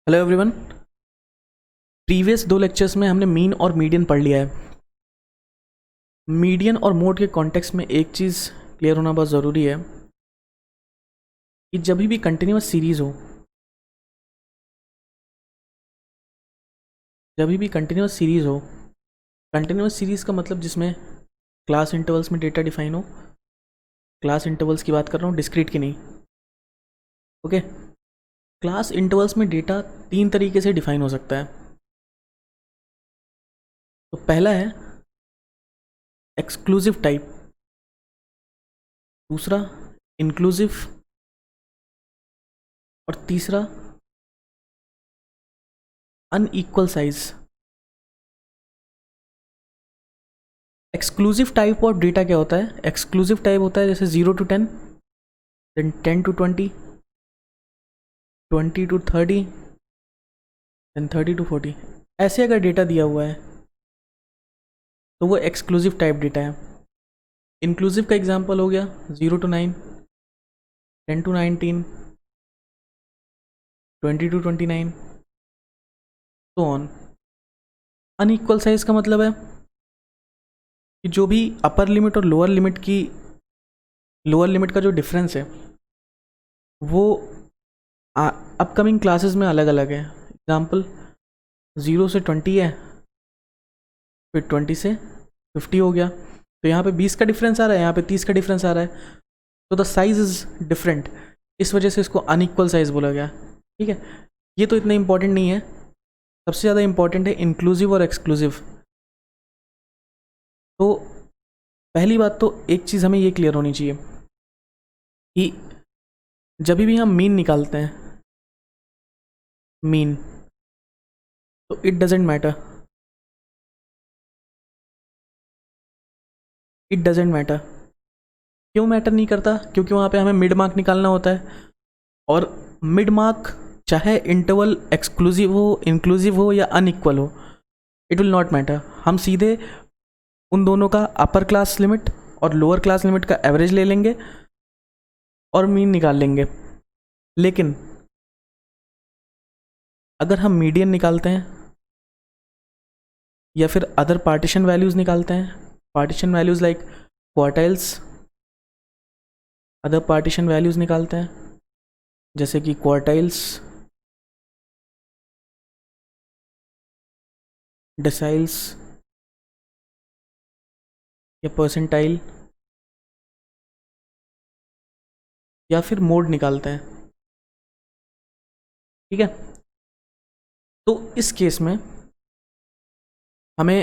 Hello everyone. Previous दो lectures में हमने मीन और मीडियन पढ़ लिया है। मीडियन और मोड के कॉन्टेक्स्ट में एक चीज़ क्लियर होना बहुत ज़रूरी है कि जब भी कंटिन्यूस सीरीज़ हो, कंटिन्यूस सीरीज़ का मतलब जिसमें क्लास इंटरवल्स में डेटा डिफाइन हो। क्लास इंटरवल्स की बात कर रहा हूँ, डिस्क्रीट की नहीं। ओके, क्लास इंटरवल्स में डेटा तीन तरीके से डिफाइन हो सकता है। तो पहला है एक्सक्लूसिव टाइप, दूसरा इंक्लूसिव और तीसरा unequal size. Exclusive type of data क्या होता है? एक्सक्लूसिव टाइप होता है जैसे 0 to 10, then 10 to 20, 20 to 30, then 30 to 40। ऐसे अगर डेटा दिया हुआ है तो वो एक्सक्लूसिव टाइप डेटा है। इंक्लूसिव का एग्जांपल हो गया 0 to 9, 10 to 19, 20 to 29, तो ऑन। अनइक्वल साइज का मतलब है कि जो भी अपर लिमिट और लोअर लिमिट का जो डिफरेंस है वो अपकमिंग क्लासेस में अलग अलग है। एग्जांपल 0 से 20 है, फिर 20 से 50 हो गया, तो यहाँ पे 20 का डिफरेंस आ रहा है, यहाँ पे 30 का डिफरेंस आ रहा है, तो द साइज इज़ डिफरेंट। इस वजह से इसको अनइक्वल साइज बोला गया। ठीक है, ये तो इतना इंपॉर्टेंट नहीं है। सबसे ज़्यादा इंपॉर्टेंट है इंक्लूसिव और एक्सक्लूसिव। तो पहली बात तो एक चीज़ हमें ये क्लियर होनी चाहिए कि जब भी हम मीन निकालते हैं, मीन, तो इट डजेंट मैटर, क्यों मैटर नहीं करता? क्योंकि वहाँ पे हमें मिड मार्क निकालना होता है, और मिड मार्क चाहे इंटरवल एक्सक्लूसिव हो, इंक्लूसिव हो या अनइक्वल हो, इट विल नॉट मैटर। हम सीधे उन दोनों का अपर क्लास लिमिट और लोअर क्लास लिमिट का एवरेज ले लेंगे और मीन निकाल लेंगे। लेकिन अगर हम मीडियन निकालते हैं या फिर अदर पार्टीशन वैल्यूज़ निकालते हैं, partition values like quartiles, other partition values निकालते हैं जैसे कि क्वार्टाइल्स, डेसाइल्स या परसेंटाइल, या फिर मोड निकालते हैं। ठीक है, तो इस केस में हमें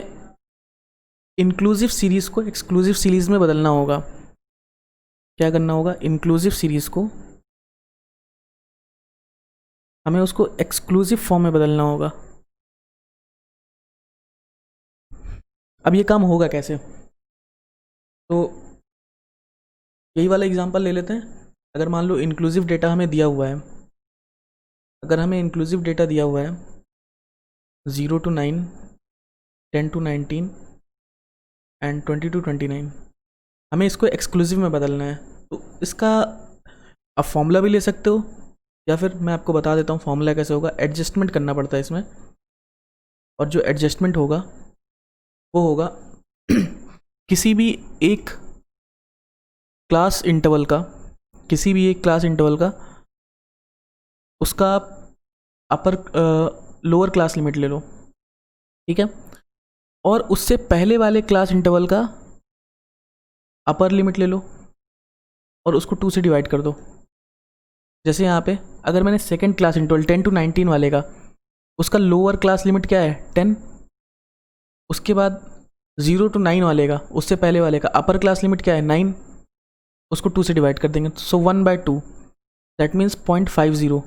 इंक्लूसिव सीरीज़ को एक्सक्लूसिव सीरीज़ में बदलना होगा। क्या करना होगा? इंक्लूसिव सीरीज़ को हमें उसको एक्सक्लूसिव फॉर्म में बदलना होगा। अब ये काम होगा कैसे? तो यही वाला एग्जांपल ले लेते हैं। अगर मान लो इंक्लूसिव डेटा हमें दिया हुआ है, अगर हमें इंक्लूसिव डेटा दिया हुआ है 0 to 9, 10 to 19 एंड 20 to 29, हमें इसको एक्सक्लूसिव में बदलना है, तो इसका आप फॉर्मूला भी ले सकते हो, या फिर मैं आपको बता देता हूँ फॉर्मूला कैसे होगा। एडजस्टमेंट करना पड़ता है इसमें, और जो एडजस्टमेंट होगा वो होगा किसी भी एक क्लास इंटरवल का उसका अपर लोअर क्लास लिमिट ले लो। ठीक है, और उससे पहले वाले क्लास इंटरवल का अपर लिमिट ले लो और उसको 2 से डिवाइड कर दो। जैसे यहाँ पे अगर मैंने सेकेंड क्लास इंटरवल 10 to 19 वाले का, उसका लोअर क्लास लिमिट क्या है 10, उसके बाद 0 to 9 वाले का, उससे पहले वाले का अपर क्लास लिमिट क्या है 9, उसको 2 से डिवाइड कर देंगे, सो 1/2, दैट मीन्स 0.50,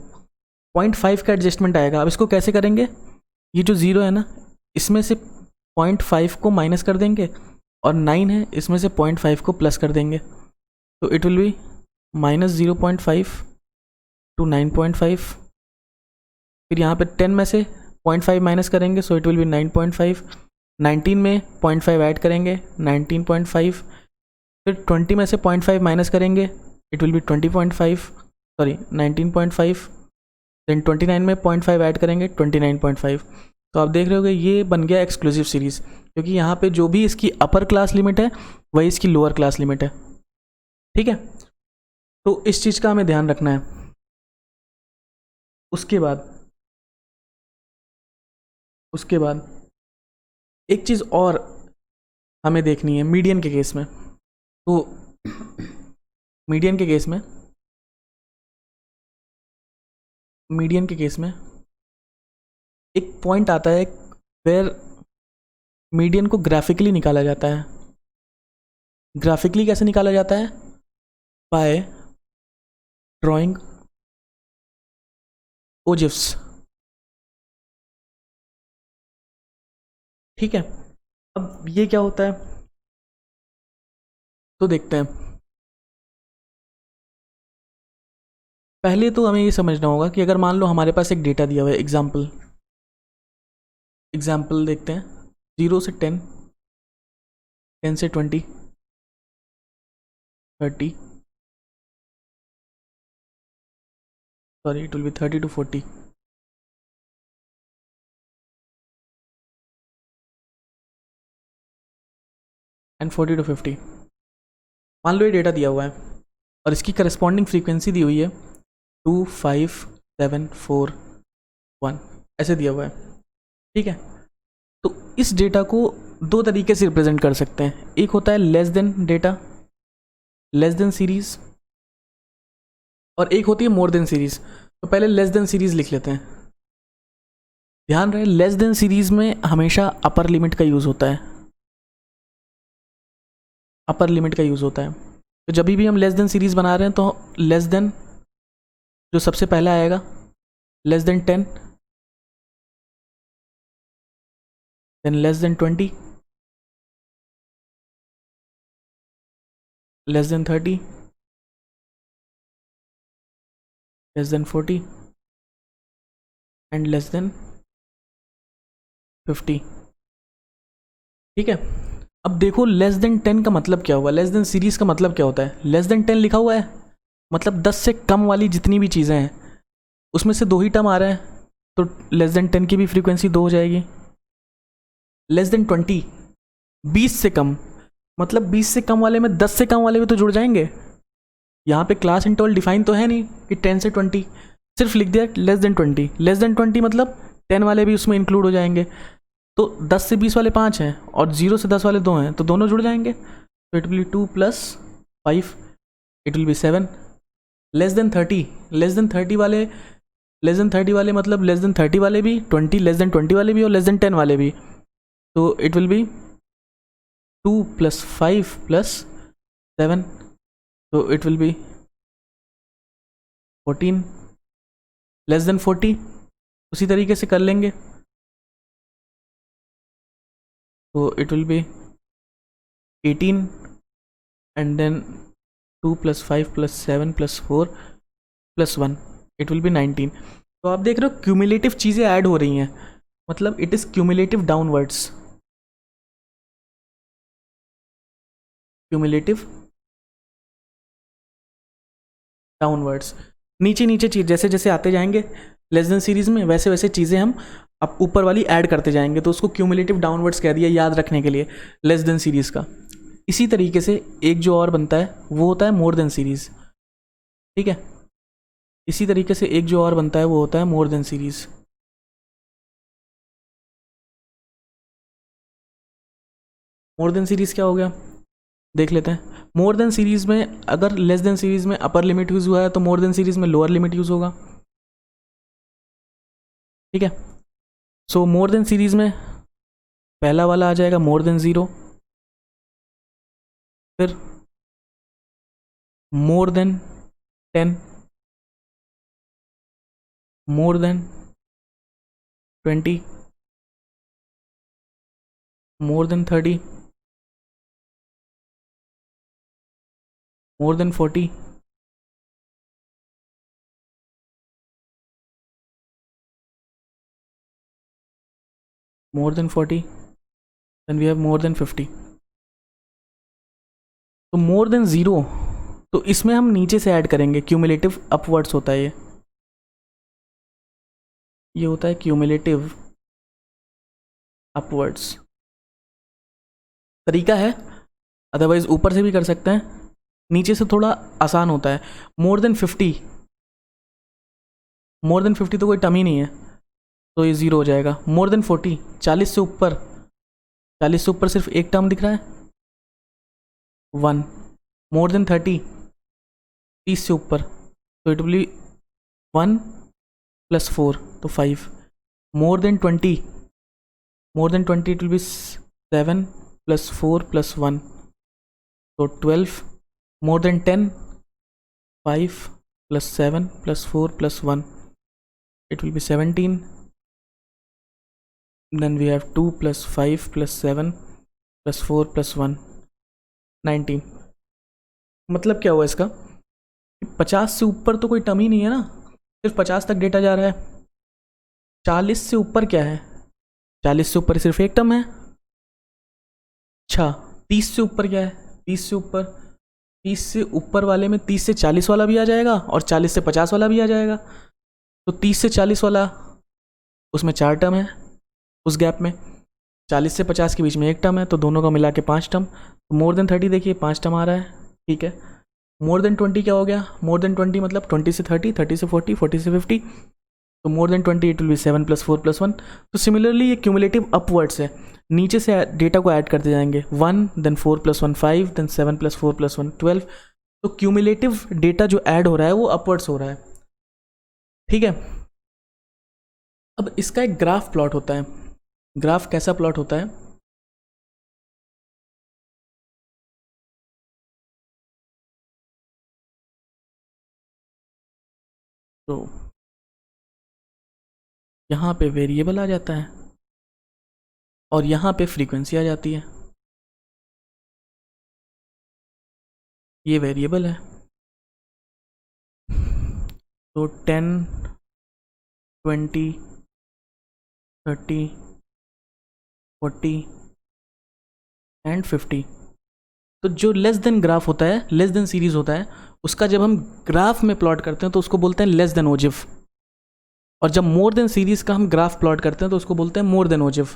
0.5 का एडजस्टमेंट आएगा। अब इसको कैसे करेंगे? ये जो 0 है ना, इसमें से 0.5 को माइनस कर देंगे, और 9 है इसमें से 0.5 को प्लस कर देंगे, तो इट विल बी -0.5 to 9.5। फिर यहाँ पे 10 में से 0.5 माइनस करेंगे, सो इट विल बी 9.5। 19 में 0.5 ऐड करेंगे, 19.5। फिर 20 में से 0.5 माइनस करेंगे, इट विल बी 19.5। देन 29 में 0.5 ऐड करेंगे 29.5। तो आप देख रहे होगे ये बन गया एक्सक्लूसिव सीरीज़, क्योंकि यहाँ पे जो भी इसकी अपर क्लास लिमिट है वही इसकी लोअर क्लास लिमिट है। ठीक है, तो इस चीज़ का हमें ध्यान रखना है। उसके बाद एक चीज़ और हमें देखनी है मीडियन के केस में। तो मीडियन के केस में एक पॉइंट आता है वेयर मीडियन को ग्राफिकली निकाला जाता है। ग्राफिकली कैसे निकाला जाता है? By drawing ogives. ठीक है, अब ये क्या होता है तो देखते हैं। पहले तो हमें ये समझना होगा कि अगर मान लो हमारे पास एक डेटा दिया हुआ है, एग्जाम्पल देखते हैं 0 से 10, 10 से 20, 30, sorry it will B 30 to 40, and 40 to 50। मान लो ये डेटा दिया हुआ है और इसकी करस्पॉन्डिंग फ्रीक्वेंसी दी हुई है 2, 5, 7, 4, 1 ऐसे दिया हुआ है। ठीक है, तो इस डेटा को दो तरीके से रिप्रेजेंट कर सकते हैं। एक होता है less than data, less than series, और एक होती है मोर देन सीरीज। तो पहले लेस देन सीरीज लिख लेते हैं। ध्यान रहे लेस देन सीरीज में हमेशा अपर लिमिट का यूज़ होता है, अपर लिमिट का यूज़ होता है। तो जब भी हम लेस देन सीरीज बना रहे हैं तो लेस देन जो सबसे पहला आएगा, less than 10, than less than 20, less than 30, less than 40 and less than 50। ठीक है, अब देखो लेस देन 10 का मतलब क्या हुआ, लेस देन सीरीज का मतलब क्या होता है। लेस देन 10 लिखा हुआ है मतलब 10 से कम वाली जितनी भी चीज़ें हैं उसमें से 2 ही टर्म आ रहा है, तो लेस देन 10 की भी फ्रीक्वेंसी 2 हो जाएगी। लेस देन 20, 20 से कम, मतलब 20 से कम वाले में 10 से कम वाले भी तो जुड़ जाएंगे। यहाँ पे क्लास इंटरवल डिफाइन तो है नहीं कि 10 से 20, सिर्फ लिख दिया लेस देन 20। लेस देन 20 मतलब 10 वाले भी उसमें इंक्लूड हो जाएंगे। तो 10 से 20 वाले 5 हैं और 0 से 10 वाले 2 हैं, तो दोनों जुड़ जाएंगे। तो it will B 2 + 5, it will B 7। Less than 30, less than 30 वाले, लेस देन 30 वाले मतलब लेस देन 30 वाले भी, 20 लेस देन 20 वाले भी और लेस देन 10 वाले भी। तो इट विल बी 2 + 5 + 7, तो it will be 14। Less than 40 उसी तरीके से कर लेंगे, तो it will be 18 and then 2 + 5 + 7 + 4 + 1, it will be 19। तो आप देख रहे हो क्यूमुलेटिव चीज़ें ऐड हो रही हैं, मतलब it is cumulative downwards, cumulative downwards. नीचे नीचे चीज़ जैसे जैसे आते जाएंगे लेस देन सीरीज में, वैसे वैसे चीज़ें हम अब ऊपर वाली ऐड करते जाएंगे, तो उसको क्यूमुलेटिव डाउनवर्ड्स कह दिया याद रखने के लिए लेस देन सीरीज का। इसी तरीके से एक जो और बनता है वो होता है मोर देन सीरीज। ठीक है, इसी तरीके से एक जो और बनता है वो होता है more than series. More than series क्या हो गया देख लेते हैं। मोर देन सीरीज में अगर लेस देन सीरीज में अपर लिमिट यूज़ हुआ है तो मोर देन सीरीज में लोअर लिमिट यूज़ होगा। ठीक है, सो मोर देन सीरीज में पहला वाला आ जाएगा मोर देन 0, फिर more than 10, more than 20, more than 30, more than 40, more than 40, then we have more than 50। तो more than 0 तो इसमें हम नीचे से ऐड करेंगे, क्यूमुलेटिव अपवर्ड्स होता है ये। ये होता है क्यूमुलेटिव अपवर्ड्स। तरीका है, अदरवाइज ऊपर से भी कर सकते हैं, नीचे से थोड़ा आसान होता है। मोर देन 50, मोर देन 50 तो कोई टर्म ही नहीं है, तो ये ज़ीरो हो जाएगा। मोर देन 40, 40 से ऊपर, 40 से ऊपर सिर्फ एक टर्म दिख रहा है, 1। मोर देन 30, 30 से ऊपर, तो इट विल बी 1 + 4, तो 5। मोर than 20, more than 20 it will B 7 + 4 + 1, तो 12। More than 10, 5 + 7 + 4 + 1, it will be 17. Then we have 2 + 5 + 7 + 4 + 1, 19। मतलब क्या हुआ इसका, 50 से ऊपर तो कोई टर्म ही नहीं है ना, सिर्फ 50 तक डेटा जा रहा है। 40 से ऊपर क्या है, 40 से ऊपर सिर्फ एक टर्म है। अच्छा, 30 से ऊपर क्या है, 30 से ऊपर, 30 से ऊपर वाले में 30 से 40 वाला भी आ जाएगा और 40 से 50 वाला भी आ जाएगा। तो 30 से 40 वाला, उसमें 4 टर्म है उस गैप में, 40 से 50 के बीच में एक टर्म है, तो दोनों का मिला के 5 टर्म। तो मोर देन 30 देखिए 5 टर्म आ रहा है, ठीक है। मोर देन 20 क्या हो गया, मोर देन 20 मतलब 20 से 30, 30 से 40, 40 से 50, तो मोर देन 20 इट विल बी 7 + 4 + 1। तो सिमिलरली ये क्यूमुलेटिव अपवर्ड्स है, नीचे से डेटा को ऐड करते जाएंगे, 1 देन 4 + 1 5 देन 7 + 4 + 1 12। तो क्यूमुलेटिव डेटा जो ऐड हो रहा है वो अपवर्ड्स हो रहा है, ठीक है। अब इसका एक ग्राफ प्लॉट होता है। ग्राफ कैसा प्लॉट होता है, तो यहाँ पे वेरिएबल आ जाता है और यहाँ पे फ्रीक्वेंसी आ जाती है। ये वेरिएबल है, तो 10 20 30 40 एंड 50। तो जो लेस देन ग्राफ होता है, लेस देन सीरीज होता है, उसका जब हम ग्राफ में प्लॉट करते हैं तो उसको बोलते हैं लेस देन ओजिव, और जब मोर देन सीरीज का हम ग्राफ प्लॉट करते हैं तो उसको बोलते हैं मोर देन ओजिव।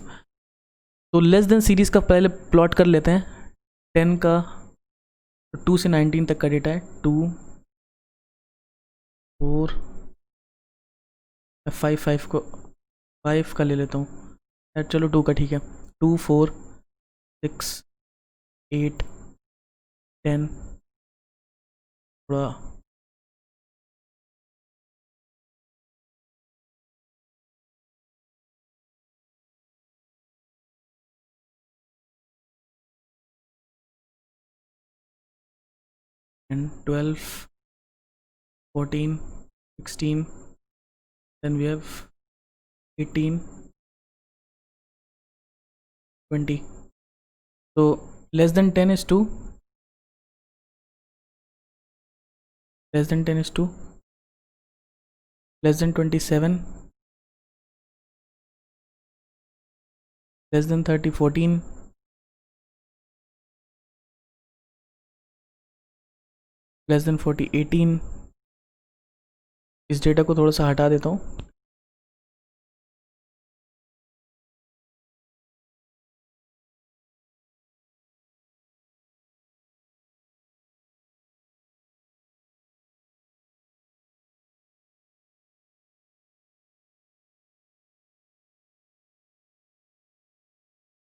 तो लेस देन सीरीज का पहले प्लॉट कर लेते हैं, 10 का, 2 से 19 तक का डेटा है, 2 4 5 5 को 5 का ले लेता हूँ, चलो 2 का ठीक है, 2 4 6 8 10, थोड़ा 10 12 14 16, then we have 18 20। तो less than 10 is 2, less than 10 is 2, less than 27, less than 30 14, less than 40 18। इस डेटा को थोड़ा सा हटा देता हूँ,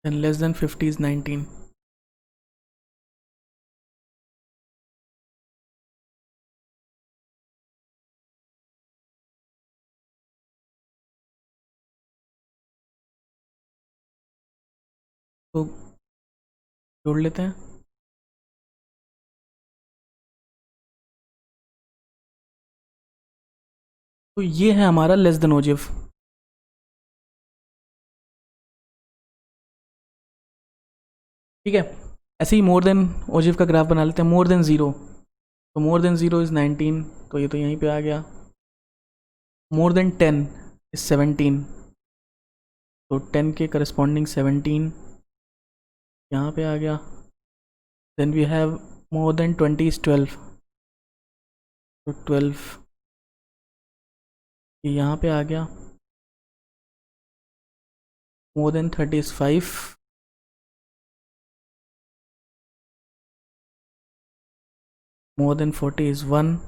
then less than 50 is 19। तो जोड़ लेते हैं, तो ये है हमारा लेस देन ओजिव। ठीक है, ऐसे ही मोर देन ओजिव का ग्राफ बना लेते हैं। मोर देन ज़ीरो, तो मोर देन ज़ीरो इज़ 19, तो ये तो यहीं पे आ गया। मोर देन 10 इज़ 17, तो 10 के करस्पॉन्डिंग 17 यहाँ पे आ गया। Then we have more than 20 is 12, तो 12 ये यहाँ पे आ गया। more than 30 is 5, more than 40 is 1,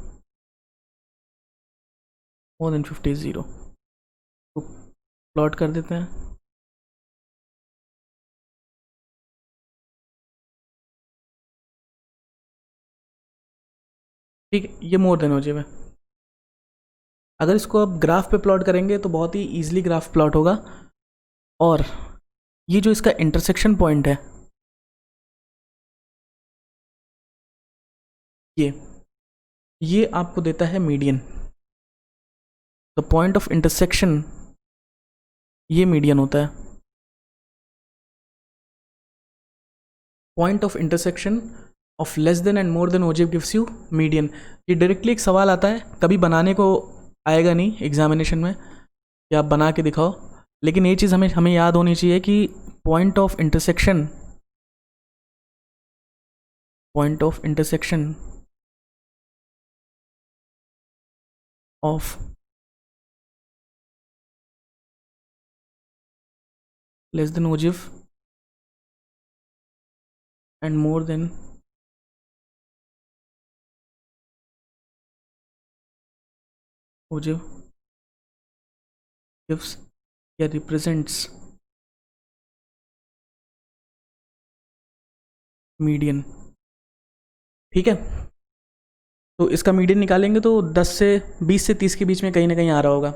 more than 50 is 0। तो प्लॉट कर देते हैं। ठीक है, ये मोर देन ओजेब है। अगर इसको आप ग्राफ पे प्लॉट करेंगे तो बहुत ही ईजिली ग्राफ प्लॉट होगा। और ये जो इसका इंटरसेक्शन पॉइंट है, ये आपको देता है median. The point of intersection, ये मीडियन होता है। Point of intersection of less than and more than ओजेब गिव्स यू मीडियन। ये डायरेक्टली एक सवाल आता है, कभी बनाने को आएगा नहीं एग्जामिनेशन में कि आप बना के दिखाओ, लेकिन ये चीज़ हमें याद होनी चाहिए कि point of intersection of less then ओजेब and more than ओजेब gives या represents मीडियन। ठीक है, तो इसका मीडियन निकालेंगे तो 10 से 20 से 30 के बीच में कहीं ना कहीं आ रहा होगा।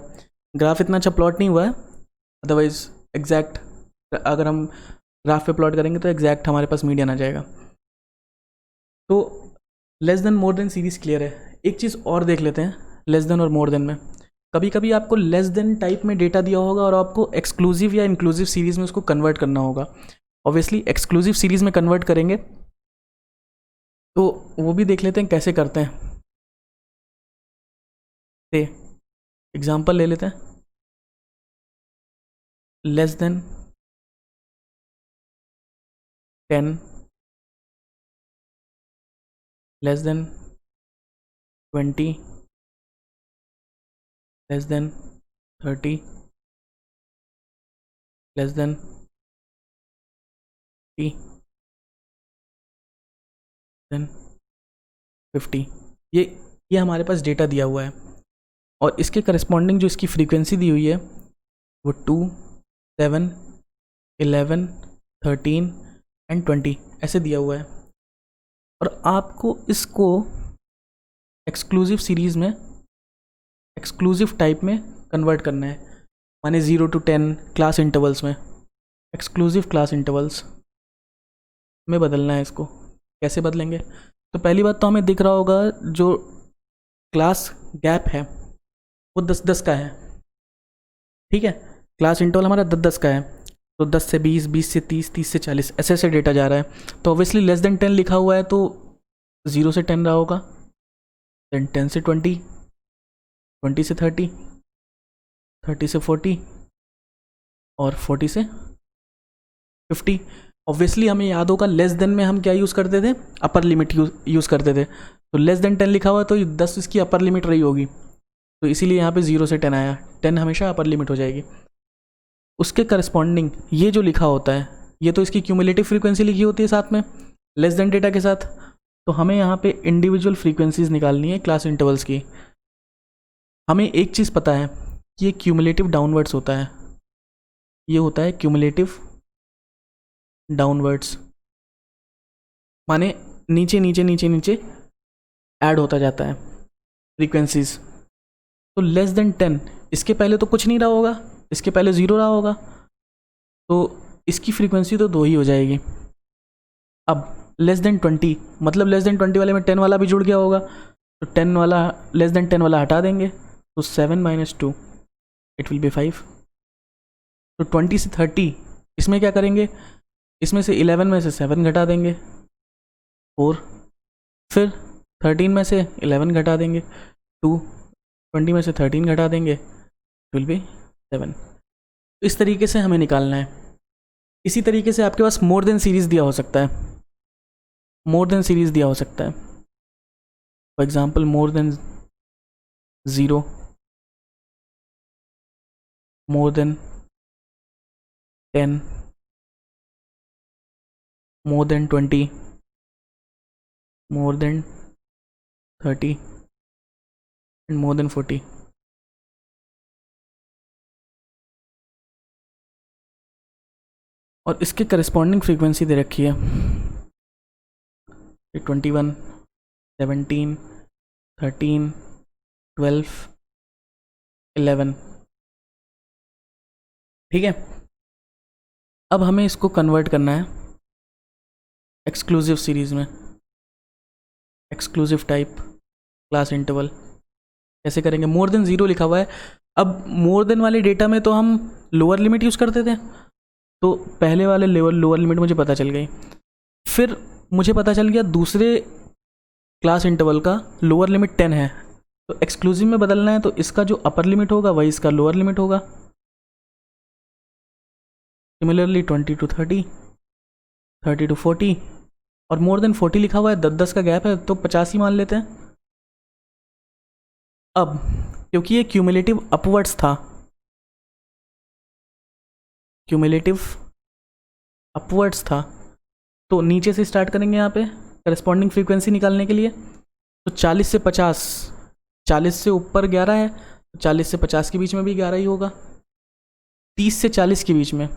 ग्राफ इतना अच्छा प्लॉट नहीं हुआ है, अदरवाइज एग्जैक्ट अगर हम ग्राफ पे प्लॉट करेंगे तो एग्जैक्ट हमारे पास मीडियन आ जाएगा। तो less than more than series clear है। एक चीज़ और देख लेते हैं लेस देन और मोर देन में। कभी कभी आपको लेस देन टाइप में डेटा दिया होगा और आपको एक्सक्लूसिव या इंक्लूसिव सीरीज में उसको कन्वर्ट करना होगा। ऑब्वियसली एक्सक्लूसिव सीरीज में कन्वर्ट करेंगे तो वो भी देख लेते हैं कैसे करते हैं। एग्जाम्पल ले लेते हैं, less than 10, less than 20, less than 30, less than 50, then 50। ये हमारे पास डेटा दिया हुआ है और इसके करस्पॉन्डिंग जो इसकी फ्रीक्वेंसी दी हुई है वो 2, 7, 11, 13 एंड 20 ऐसे दिया हुआ है। और आपको इसको एक्सक्लूसिव सीरीज़ में एक्सक्लूसिव टाइप में कन्वर्ट करना है, माने 0 to 10 क्लास इंटरवल्स में, एक्सक्लूसिव क्लास इंटरवल्स में बदलना है इसको। कैसे बदलेंगे? तो पहली बात तो हमें दिख रहा होगा जो क्लास गैप है वो 10-10 का है। ठीक है, क्लास इंटरवल हमारा 10-10 का है, तो 10 से 20, 20 से 30, 30 से 40 ऐसे ऐसे डेटा जा रहा है। तो ऑब्वियसली लेस देन 10 लिखा हुआ है तो 0 से 10 रहा होगा, देन 10 से 20, 20 से 30, 30 से 40 और 40 से 50। ऑब्वियसली हमें याद होगा लेस देन में हम क्या यूज़ करते थे, अपर लिमिट यूज़ करते थे। तो लेस देन 10 लिखा हुआ तो 10 इसकी अपर लिमिट रही होगी, तो इसीलिए यहाँ पे 0 से 10 आया। 10 हमेशा अपर लिमिट हो जाएगी। उसके करस्पॉन्डिंग ये जो लिखा होता है ये तो इसकी क्यूमुलेटिव फ्रीक्वेंसी लिखी होती है साथ में लेस देन डेटा के साथ। तो हमें यहाँ पे इंडिविजुअल फ्रीक्वेंसीज निकालनी है क्लास इंटरवल्स की। हमें एक चीज़ पता है कि ये क्यूमुलेटिव डाउनवर्ड्स होता है, ये होता है क्यूमुलेटिव डाउनवर्ड्स, माने नीचे नीचे नीचे नीचे ऐड होता जाता है फ्रीक्वेंसीज। तो लेस देन 10 इसके पहले तो कुछ नहीं रहा होगा, इसके पहले 0 रहा होगा, तो इसकी फ्रीक्वेंसी तो 2 ही हो जाएगी। अब लेस देन 20 मतलब लेस देन 20 वाले में 10 वाला भी जुड़ गया होगा, तो 10 वाला लेस देन 10 वाला हटा देंगे तो 7 - 2 इट विल बी 5। तो 20 से 30 इसमें क्या करेंगे, इसमें से 11 में से 7 घटा देंगे 4, फिर 13 में से 11 घटा देंगे 2, 20 में से 13 घटा देंगे इट विल बी 7। इस तरीके से हमें निकालना है। इसी तरीके से आपके पास मोर देन सीरीज़ दिया हो सकता है, मोर देन सीरीज़ दिया हो सकता है। For example more than 0, more than 10, more than 20, more than 30 and more than 40. और इसके करस्पॉन्डिंग फ्रीक्वेंसी दे रखी है 21, 17, 13, 12, 11. ठीक है, अब हमें इसको कन्वर्ट करना है एक्सक्लूसिव सीरीज़ में, एक्सक्लूसिव टाइप क्लास इंटरवल. कैसे करेंगे? मोर देन 0 लिखा हुआ है. अब मोर देन वाले डेटा में तो हम लोअर लिमिट यूज़ करते थे, तो पहले वाले लोअर लिमिट मुझे पता चल गई. फिर मुझे पता चल गया दूसरे क्लास इंटरवल का लोअर लिमिट 10 है, तो एक्सक्लूसिव में बदलना है, तो इसका जो अपर लिमिट होगा वही इसका लोअर लिमिट होगा. सिमिलरली 20 to 30, 30 to 40, और मोर देन 40 लिखा हुआ है, 10 का गैप है, तो 50 ही मान लेते हैं. अब क्योंकि ये क्यूमुलेटिव अपवर्ड्स था, क्यूमुलेटिव अपवर्ड्स था, तो नीचे से स्टार्ट करेंगे यहाँ पे करस्पॉन्डिंग फ्रीक्वेंसी निकालने के लिए. तो 40 से 50, 40 से ऊपर 11 है, तो 40 से 50 के बीच में भी 11 ही होगा. 30 से 40 के बीच में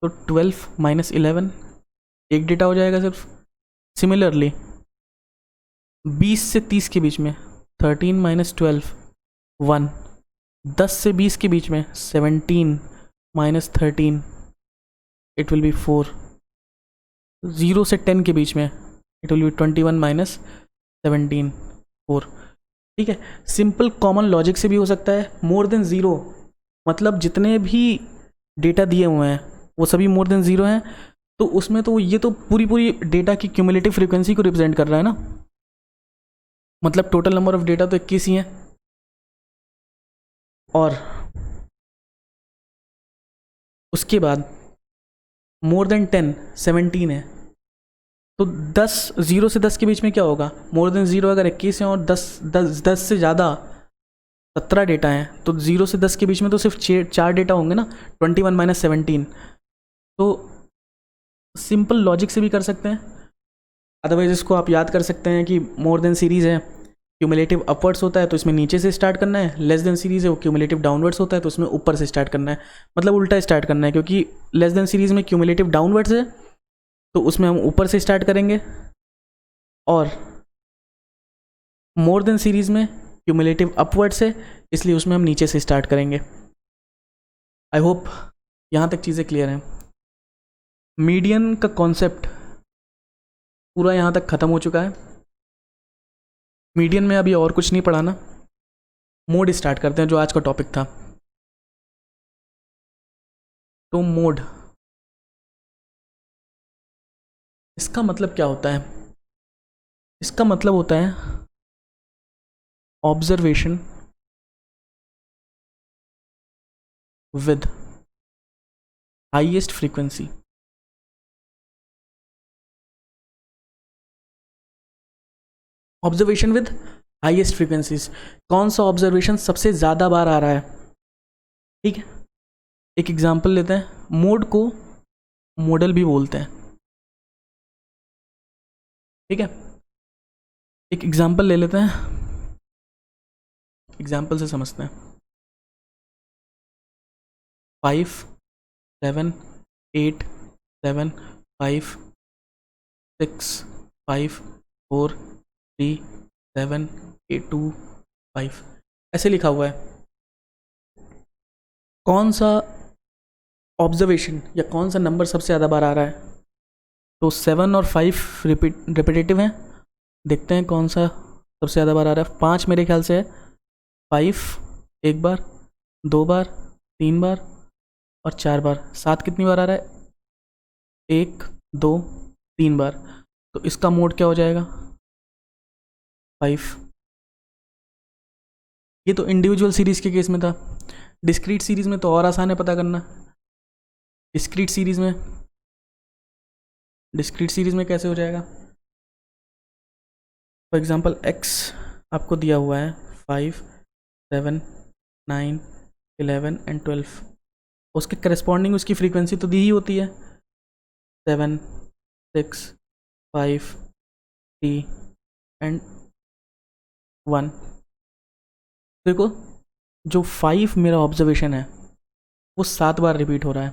तो 12 माइनस 11, एक डेटा हो जाएगा सिर्फ. सिमिलरली 20 से 30 के बीच में 13 माइनस 12, 1. 10 से 20 के बीच में 17 माइनस 13, इट विल बी 4. 0 से 10 के बीच में इट विल बी 21 माइनस 17, 4. ठीक है, सिंपल कॉमन लॉजिक से भी हो सकता है. मोर देन 0 मतलब जितने भी डेटा दिए हुए हैं वो सभी मोर देन 0 हैं, तो उसमें तो ये तो पूरी डेटा की क्यूमुलेटिव फ्रीक्वेंसी को रिप्रेजेंट कर रहा है ना, मतलब टोटल नंबर ऑफ डेटा तो 21 ही है. और उसके बाद मोर देन 10 17 है, तो 10 0 से 10 के बीच में क्या होगा? मोर देन 0 अगर 21 है और 10 से ज़्यादा 17 डेटा हैं, तो 0 से 10 के बीच में तो सिर्फ 4 डेटा होंगे ना, 21 माइनस 17. तो सिंपल लॉजिक से भी कर सकते हैं, अदरवाइज इसको आप याद कर सकते हैं कि मोर देन सीरीज़ है, क्यूमुलेटिव अपवर्ड्स होता है तो इसमें नीचे से स्टार्ट करना है. लेस देन सीरीज़ है वो क्यूमुलेटिव डाउनवर्ड्स होता है तो उसमें ऊपर से स्टार्ट करना है, मतलब उल्टा स्टार्ट करना है, क्योंकि लेस देन सीरीज़ में क्यूमुलेटिव डाउनवर्ड्स है तो उसमें हम ऊपर से स्टार्ट करेंगे, और मोर देन सीरीज़ में क्यूमुलेटिव अपवर्ड्स है इसलिए उसमें हम नीचे से स्टार्ट करेंगे. आई होप यहाँ तक चीज़ें क्लियर हैं. मीडियन का कॉन्सेप्ट पूरा यहाँ तक ख़त्म हो चुका है. मीडियन में अभी और कुछ नहीं पढ़ाना, मोड स्टार्ट करते हैं जो आज का टॉपिक था. तो मोड, इसका मतलब क्या होता है? इसका मतलब होता है observation with highest frequency. Observation with highest frequencies, कौन सा ऑब्जर्वेशन सबसे ज़्यादा बार आ रहा है? ठीक है, एक एग्जांपल लेते हैं. मोड को मॉडल भी बोलते हैं. ठीक है, एक एग्जांपल ले लेते हैं, एग्जांपल से समझते हैं. 5 7 8 7 5 6 5 4 3 7 8 2 5 ऐसे लिखा हुआ है. कौन सा ऑब्जर्वेशन या कौन सा नंबर सबसे ज़्यादा बार आ रहा है? तो 7 और 5 रिपीटेटिव हैं, देखते हैं कौन सा सबसे ज़्यादा बार आ रहा है. 5 मेरे ख्याल से है, 5 एक बार, 2 बार, 3 बार और 4 बार. 7 कितनी बार आ रहा है? 1 2 3 बार. तो इसका मोड क्या हो जाएगा? 5. ये तो इंडिविजुअल सीरीज़ के केस में था. डिस्क्रीट सीरीज़ में तो और आसान है पता करना. डिस्क्रीट सीरीज़ में कैसे हो जाएगा? फॉर एग्जांपल x आपको दिया हुआ है 5 7 9 11 एंड 12. उसके करस्पॉन्डिंग उसकी फ्रीक्वेंसी तो दी ही होती है 7, 6, 5, 3 एंड 1। देखो जो 5 मेरा ऑब्जर्वेशन है वो 7 बार रिपीट हो रहा है,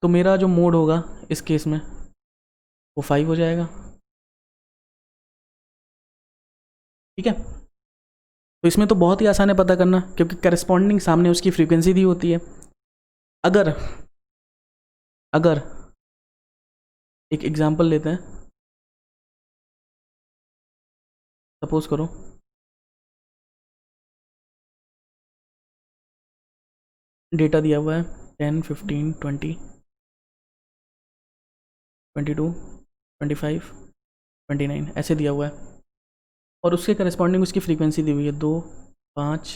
तो मेरा जो मोड होगा इस केस में वो 5 हो जाएगा। ठीक है, तो इसमें तो बहुत ही आसान है पता करना, क्योंकि करस्पॉन्डिंग सामने उसकी फ्रीक्वेंसी दी होती है। अगर अगर एक एग्जांपल लेते हैं, सपोज करो डेटा दिया हुआ है 10, 15, 20, 22, 25, 29 ऐसे दिया हुआ है, और उसके करस्पॉन्डिंग उसकी फ्रीक्वेंसी दी हुई है 2, 5,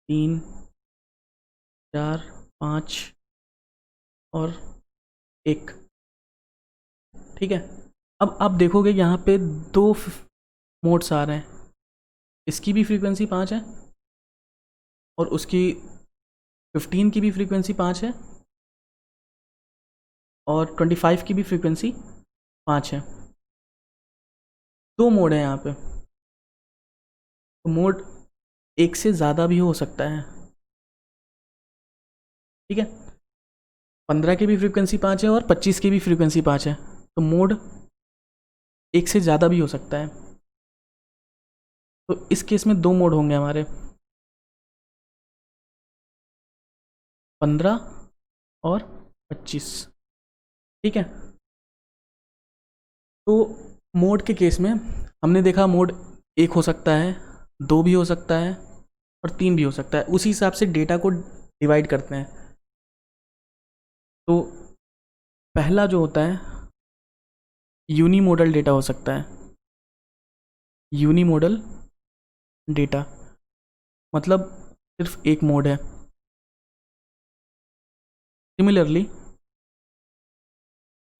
3, 4, 5 और 1। ठीक है, अब आप देखोगे यहाँ पे दो मोड्स आ रहे हैं, इसकी भी फ्रीक्वेंसी 5 है और उसकी 15 की भी फ्रीक्वेंसी 5 है और 25 की भी फ्रीक्वेंसी 5 है। दो मोड है यहाँ पे, तो मोड एक से ज़्यादा भी हो सकता है। ठीक है, 15 की भी फ्रीक्वेंसी 5 है और 25 की भी फ्रीक्वेंसी 5 है, तो मोड एक से ज़्यादा भी हो सकता है। तो इस केस में दो मोड होंगे हमारे, 15 और 25। ठीक है, तो मोड के केस में हमने देखा मोड एक हो सकता है, दो भी हो सकता है और तीन भी हो सकता है। उसी हिसाब से डेटा को डिवाइड करते हैं। तो पहला जो होता है यूनिमोडल डेटा हो सकता है। यूनिमोडल डेटा मतलब सिर्फ एक मोड है। सिमिलरली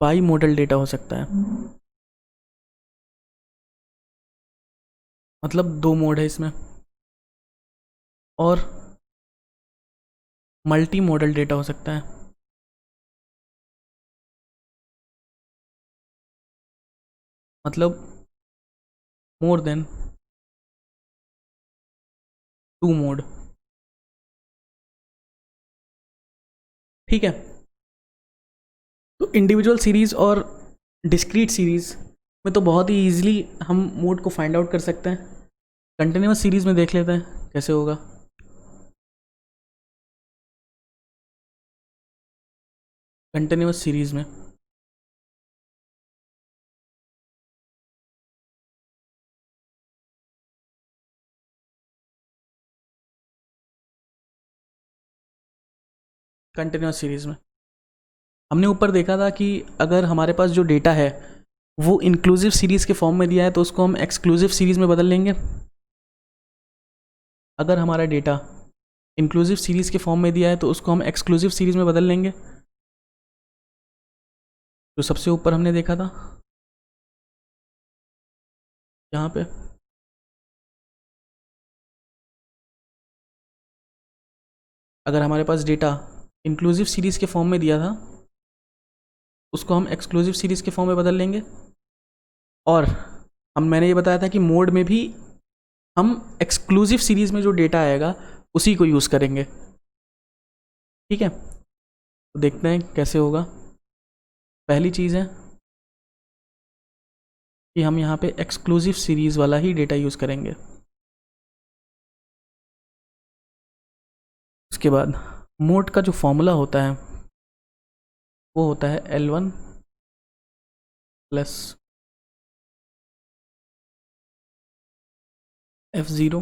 बाई मोडल डेटा हो सकता है, मतलब दो मोड है इसमें। और मल्टी मॉडल डेटा हो सकता है, मतलब मोर देन टू मोड। ठीक है, तो इंडिविजुअल सीरीज और डिस्क्रीट सीरीज में तो बहुत ही ईजिली हम मोड को फाइंड आउट कर सकते हैं। कंटिन्यूस सीरीज में देख लेते हैं कैसे होगा। कंटिन्यूस सीरीज में कंटिन्यूस सीरीज में हमने ऊपर देखा था कि अगर हमारे पास जो डेटा है वो इंक्लूसिव सीरीज़ के फॉर्म में दिया है तो उसको हम एक्सक्लूसिव सीरीज़ में बदल लेंगे। अगर हमारा डेटा इंक्लूसिव सीरीज़ के फॉर्म में दिया है तो उसको हम एक्सक्लूसिव सीरीज़ में बदल लेंगे, जो सबसे ऊपर हमने देखा था यहाँ पे। अगर हमारे पास डेटा इंक्लूसिव सीरीज़ के फॉर्म में दिया था उसको हम एक्सक्लूसिव सीरीज़ के फॉर्म में बदल लेंगे। और मैंने ये बताया था कि मोड में भी हम एक्सक्लूसिव सीरीज़ में जो डेटा आएगा उसी को यूज़ करेंगे। ठीक है, तो देखते हैं कैसे होगा। पहली चीज़ है कि हम यहाँ पे एक्सक्लूसिव सीरीज़ वाला ही डेटा यूज़ करेंगे। उसके बाद मोड का जो फॉर्मूला होता है वो होता है L1 plus F0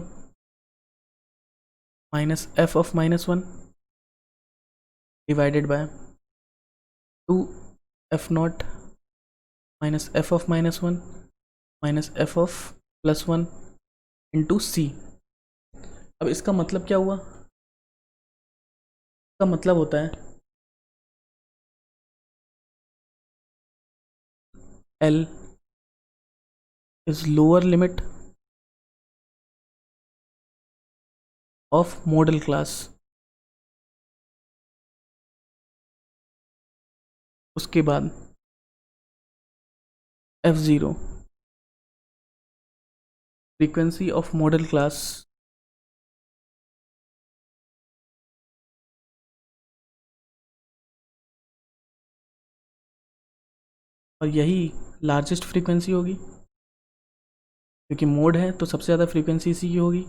minus F of -1 divided by 2 F0 minus F of -1 minus F of +1 into C। अब इसका मतलब क्या हुआ? इसका मतलब होता है L is lower limit of model class उसके बाद f0 frequency of model class, और यही लार्जेस्ट फ्रीक्वेंसी होगी क्योंकि मोड है तो सबसे ज़्यादा फ्रीक्वेंसी इसी की होगी।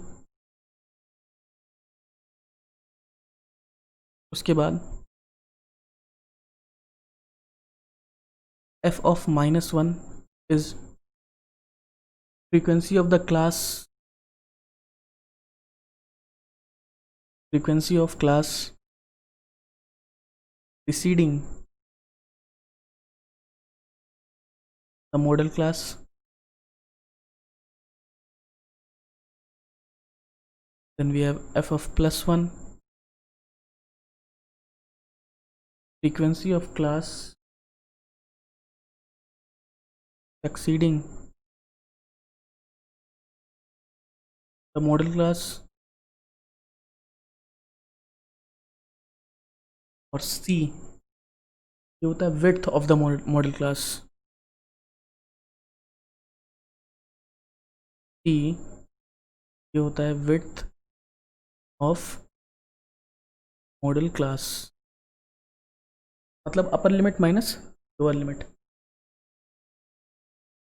उसके बाद f of -1 is frequency of the class, frequency of class preceding the model class, then we have f of +1 frequency of class succeeding the model class, और c ये होता है width of the model class, c ये होता है width of model class, मतलब upper limit minus lower limit.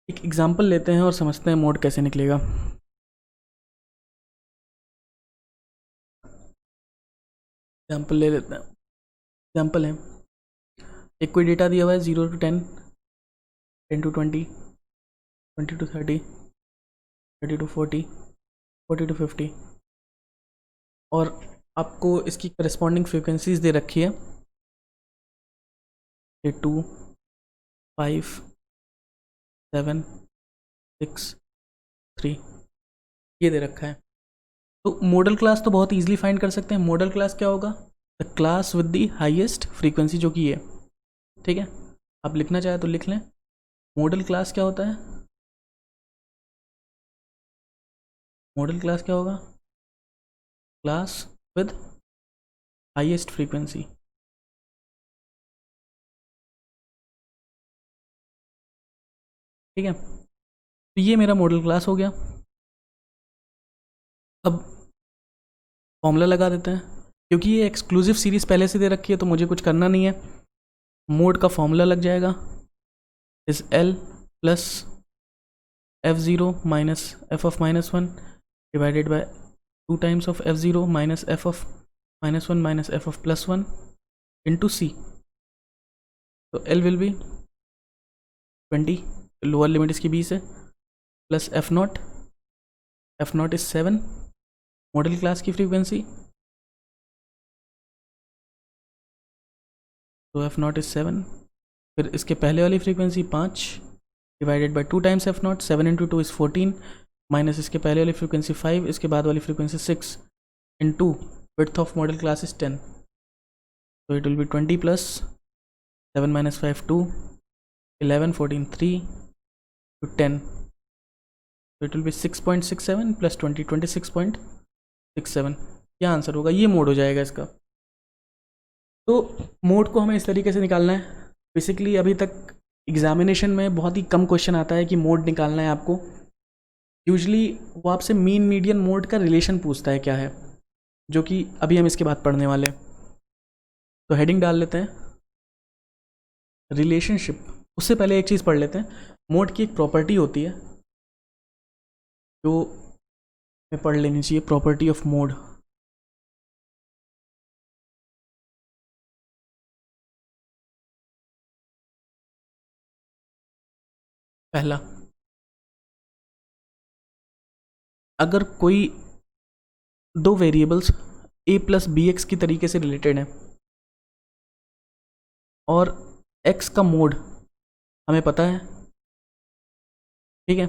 एक example लेते हैं और समझते हैं मोड कैसे निकलेगा। एग्जांपल ले लेते हैं। एग्जांपल है, एक कोई डेटा दिया हुआ है 0 to 10, 10 to 20, 20 to 30, 30 to 40, 40 to 50, और आपको इसकी करस्पॉन्डिंग फ्रीक्वेंसीज दे रखी है 2, 5, 7, 6, 3, ये दे रखा है। तो मॉडल क्लास तो बहुत इजीली फाइंड कर सकते हैं। मॉडल क्लास क्या होगा? The class with the highest frequency, जो कि ये, ठीक है। आप लिखना चाहे तो लिख लें। मॉडल क्लास क्या होता है? मॉडल क्लास क्या होगा? क्लास विद हाईएस्ट फ्रीक्वेंसी, ठीक है। तो ये मेरा मॉडल क्लास हो गया। अब फॉर्मूला लगा देते हैं, क्योंकि ये एक्सक्लूसिव सीरीज़ पहले से दे रखी है तो मुझे कुछ करना नहीं है। मोड का फॉर्मूला लग जाएगा, is L plus f0 minus f of -1 divided by 2 times of f0 minus f of -1 minus f of +1 into c। तो L will be 20, lower limit इसकी 20 है, plus f0 is 7 model class की frequency, तो f0 is 7। फिर इसके पहले वाली frequency 5 divided by 2 times f0, 7 into 2 is 14, minus इसके पहले वाली फ्रीक्वेंसी 5, इसके बाद वाली frequency 6 into width of model class is 10, तो it will B 20 plus 7 minus 5 2, 11 14 3 to 10, so it will be 6.67 plus 20 26.67। क्या आंसर होगा? ये मोड हो जाएगा इसका। तो मोड को हमें इस तरीके से निकालना है। बेसिकली अभी तक एग्जामिनेशन में बहुत ही कम क्वेश्चन आता है कि मोड निकालना है आपको। यूजली वो आपसे मीन मीडियन मोड का रिलेशन पूछता है क्या है, जो कि अभी हम इसके बाद पढ़ने वाले हैं। तो हेडिंग डाल लेते हैं रिलेशनशिप। उससे पहले एक चीज़ पढ़ लेते हैं। मोड की एक प्रॉपर्टी होती है जो हमें पढ़ लेनी चाहिए, प्रॉपर्टी ऑफ मोड। पहला, अगर कोई दो variables a plus B X की तरीके से रिलेटेड हैं और x का मोड हमें पता है, ठीक है,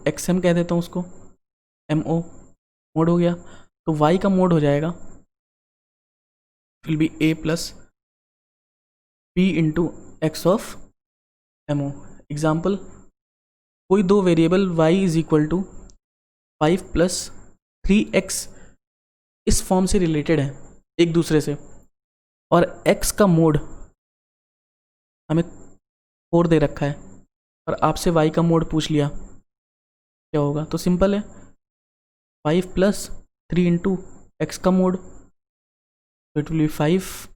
x m कह देता हूँ उसको, mo मोड हो गया, तो y का मोड हो जाएगा will be a plus b into X of mo। Example, कोई दो variable y is equal to 5 plus 3x इस फॉर्म से रिलेटेड है एक दूसरे से, और x का मोड हमें 4 दे रखा है और आपसे y का मोड पूछ लिया, क्या होगा? तो सिंपल है, 5 + 3 इंटू एक्स का मोड, तो it will B 5